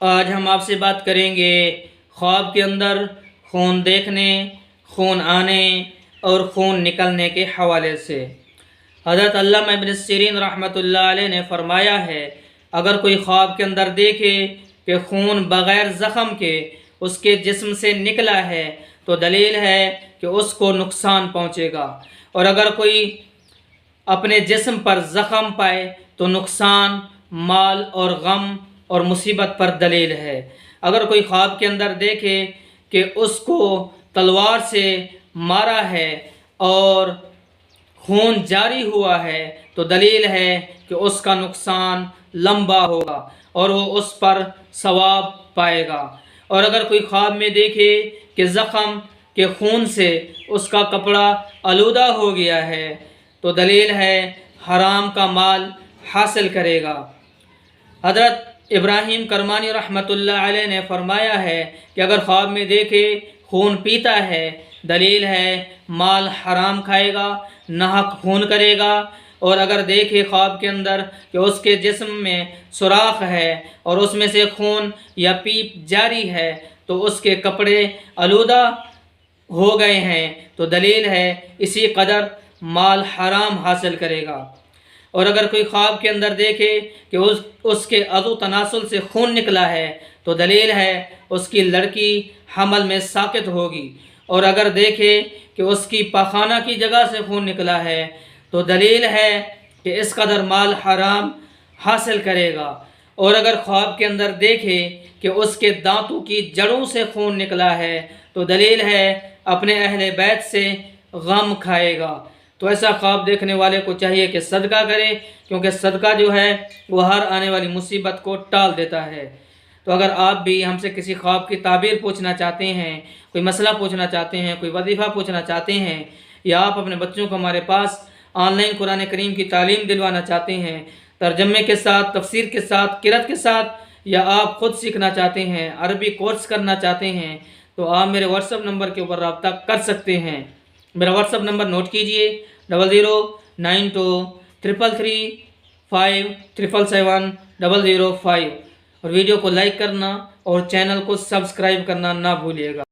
آج ہم آپ سے بات کریں گے خواب کے اندر خون دیکھنے، خون آنے اور خون نکلنے کے حوالے سے۔ حضرت علامہ ابن سیرین رحمۃ اللہ علیہ نے فرمایا ہے، اگر کوئی خواب کے اندر دیکھے کہ خون بغیر زخم کے اس کے جسم سے نکلا ہے تو دلیل ہے کہ اس کو نقصان پہنچے گا، اور اگر کوئی اپنے جسم پر زخم پائے تو نقصان، مال اور غم اور مصیبت پر دلیل ہے۔ اگر کوئی خواب کے اندر دیکھے کہ اس کو تلوار سے مارا ہے اور خون جاری ہوا ہے تو دلیل ہے کہ اس کا نقصان لمبا ہوگا اور وہ اس پر ثواب پائے گا۔ اور اگر کوئی خواب میں دیکھے کہ زخم کے خون سے اس کا کپڑا آلودہ ہو گیا ہے تو دلیل ہے حرام کا مال حاصل کرے گا۔ حضرت ابراہیم کرمانی رحمۃ اللہ علیہ نے فرمایا ہے کہ اگر خواب میں دیکھے خون پیتا ہے، دلیل ہے مال حرام کھائے گا، ناحق خون کرے گا۔ اور اگر دیکھے خواب کے اندر کہ اس کے جسم میں سوراخ ہے اور اس میں سے خون یا پیپ جاری ہے تو اس کے کپڑے آلودہ ہو گئے ہیں تو دلیل ہے اسی قدر مال حرام حاصل کرے گا۔ اور اگر کوئی خواب کے اندر دیکھے کہ اس کے عضو تناسل سے خون نکلا ہے تو دلیل ہے اس کی لڑکی حمل میں ساقط ہوگی۔ اور اگر دیکھے کہ اس کی پاخانہ کی جگہ سے خون نکلا ہے تو دلیل ہے کہ اس قدر مال حرام حاصل کرے گا۔ اور اگر خواب کے اندر دیکھے کہ اس کے دانتوں کی جڑوں سے خون نکلا ہے تو دلیل ہے اپنے اہل بیت سے غم کھائے گا۔ تو ایسا خواب دیکھنے والے کو چاہیے کہ صدقہ کرے، کیونکہ صدقہ جو ہے وہ ہر آنے والی مصیبت کو ٹال دیتا ہے۔ تو اگر آپ بھی ہم سے کسی خواب کی تعبیر پوچھنا چاہتے ہیں، کوئی مسئلہ پوچھنا چاہتے ہیں، کوئی وظیفہ پوچھنا چاہتے ہیں، یا آپ اپنے بچوں کو ہمارے پاس آن لائن قرآن کریم کی تعلیم دلوانا چاہتے ہیں، ترجمے کے ساتھ، تفسیر کے ساتھ، قرأت کے ساتھ، یا آپ خود سیکھنا چاہتے ہیں، عربی کورس کرنا چاہتے ہیں، تو آپ میرے واٹس ایپ نمبر کے اوپر رابطہ کر سکتے ہیں۔ میرا واٹس ایپ نمبر نوٹ کیجئے 00923335777005، اور ویڈیو کو لائک کرنا اور چینل کو سبسکرائب کرنا نہ بھولیے گا۔